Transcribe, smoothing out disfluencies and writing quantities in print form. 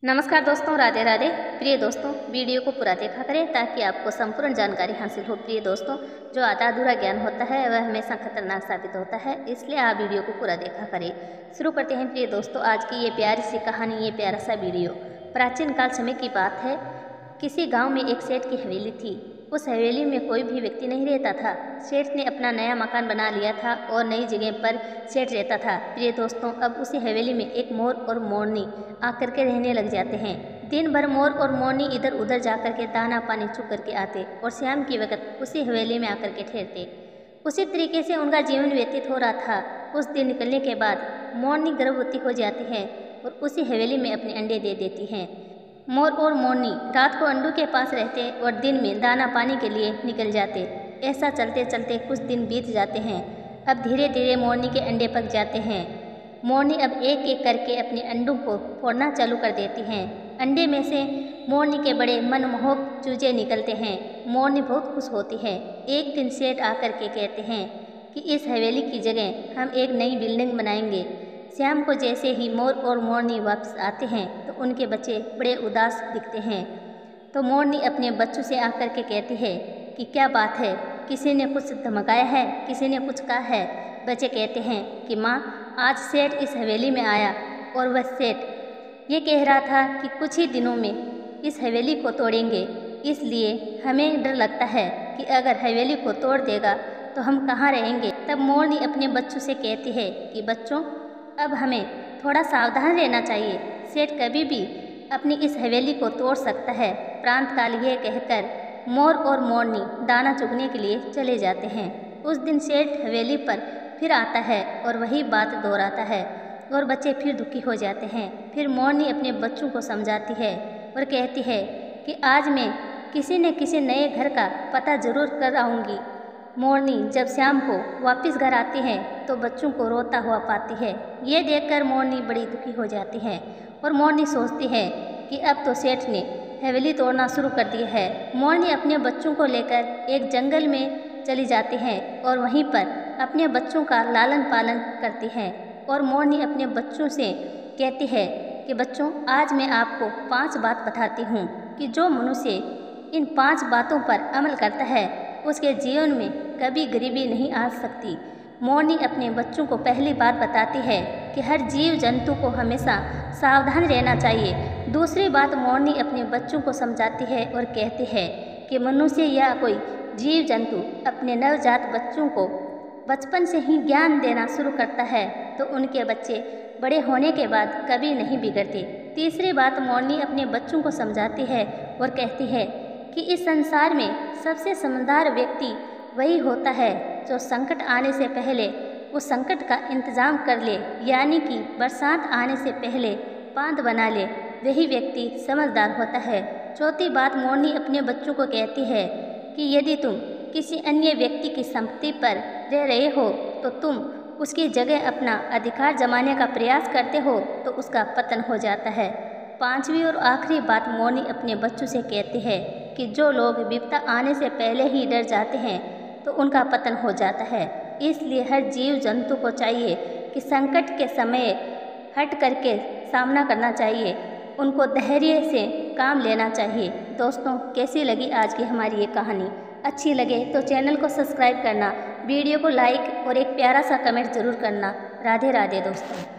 नमस्कार दोस्तों, राधे राधे। प्रिय दोस्तों, वीडियो को पूरा देखा करें ताकि आपको संपूर्ण जानकारी हासिल हो। प्रिय दोस्तों, जो आधा अधूरा ज्ञान होता है वह हमेशा खतरनाक साबित होता है, इसलिए आप वीडियो को पूरा देखा करें। शुरू करते हैं प्रिय दोस्तों आज की ये प्यारी सी कहानी, ये प्यारा सा वीडियो। प्राचीन काल समय की बात है। किसी गाँव में एक सेठ की हवेली थी। उस हवेली में कोई भी व्यक्ति नहीं रहता था। सेठ ने अपना नया मकान बना लिया था और नई जगह पर सेठ रहता था। प्रिय दोस्तों, अब उसी हवेली में एक मोर और मोरनी आकर के रहने लग जाते हैं। दिन भर मोर और मोरनी इधर उधर जाकर के दाना पानी चुग करके आते और शाम की वक्त उसी हवेली में आकर के ठहरते। उसी तरीके से उनका जीवन व्यतीत हो रहा था। कुछ दिन निकलने के बाद मोरनी गर्भवती हो जाती है और उसी हवेली में अपने अंडे दे देती हैं। मोर और मोरनी रात को अंडों के पास रहते और दिन में दाना पानी के लिए निकल जाते। ऐसा चलते चलते कुछ दिन बीत जाते हैं। अब धीरे धीरे मोरनी के अंडे पक जाते हैं। मोरनी अब एक एक करके अपने अंडों को फोड़ना चालू कर देती हैं। अंडे में से मोरनी के बड़े मनमोहक चूजे निकलते हैं। मोरनी बहुत खुश होती है। एक दिन सेठ आकर के कहते हैं कि इस हवेली की जगह हम एक नई बिल्डिंग बनाएंगे। शाम को जैसे ही मोर और मोरनी वापस आते हैं तो उनके बच्चे बड़े उदास दिखते हैं। तो मोरनी अपने बच्चों से आकर के कहती है कि क्या बात है, किसी ने कुछ धमकाया है, किसी ने कुछ कहा है। बच्चे कहते हैं कि माँ, आज सेठ इस हवेली में आया और वह सेठ ये कह रहा था कि कुछ ही दिनों में इस हवेली को तोड़ेंगे, इसलिए हमें डर लगता है कि अगर हवेली को तोड़ देगा तो हम कहाँ रहेंगे। तब मोरनी अपने बच्चों से कहती है कि बच्चों, अब हमें थोड़ा सावधान रहना चाहिए। सेठ कभी भी अपनी इस हवेली को तोड़ सकता है। प्रांत काल यह कहकर मोर और मोरनी दाना चुगने के लिए चले जाते हैं। उस दिन सेठ हवेली पर फिर आता है और वही बात दोहराता है और बच्चे फिर दुखी हो जाते हैं। फिर मोरनी अपने बच्चों को समझाती है और कहती है कि आज मैं किसी न किसी नए घर का पता जरूर कर आऊँगी। मोरनी जब शाम को वापस घर आती है तो बच्चों को रोता हुआ पाती है। ये देखकर मोरनी बड़ी दुखी हो जाती है और मोरनी सोचती है कि अब तो सेठ ने हवेली तोड़ना शुरू कर दी है। मोरनी अपने बच्चों को लेकर एक जंगल में चली जाती है और वहीं पर अपने बच्चों का लालन पालन करती है। और मोरनी अपने बच्चों से कहती है कि बच्चों, आज मैं आपको 5 बात बताती हूँ कि जो मनुष्य इन 5 बातों पर अमल करता है उसके जीवन में कभी गरीबी नहीं आ सकती। मोरनी अपने बच्चों को पहली बात बताती है कि हर जीव जंतु को हमेशा सावधान रहना चाहिए। दूसरी बात मोरनी अपने बच्चों को समझाती है और कहती है कि मनुष्य या कोई जीव जंतु अपने नवजात बच्चों को बचपन से ही ज्ञान देना शुरू करता है तो उनके बच्चे बड़े होने के बाद कभी नहीं बिगड़ते। तीसरी बात मोरनी अपने बच्चों को समझाती है और कहती है कि इस संसार में सबसे समझदार व्यक्ति वही होता है जो संकट आने से पहले उस संकट का इंतजाम कर ले, यानी कि बरसात आने से पहले बांध बना ले, वही व्यक्ति समझदार होता है। चौथी बात मोरनी अपने बच्चों को कहती है कि यदि तुम किसी अन्य व्यक्ति की संपत्ति पर रह रहे हो तो तुम उसकी जगह अपना अधिकार जमाने का प्रयास करते हो तो उसका पतन हो जाता है। पांचवी और आखिरी बात मोरनी अपने बच्चों से कहती है कि जो लोग विपदा आने से पहले ही डर जाते हैं तो उनका पतन हो जाता है। इसलिए हर जीव जंतु को चाहिए कि संकट के समय हट करके सामना करना चाहिए, उनको धैर्य से काम लेना चाहिए। दोस्तों, कैसी लगी आज की हमारी ये कहानी? अच्छी लगे तो चैनल को सब्सक्राइब करना, वीडियो को लाइक और एक प्यारा सा कमेंट ज़रूर करना। राधे राधे दोस्तों।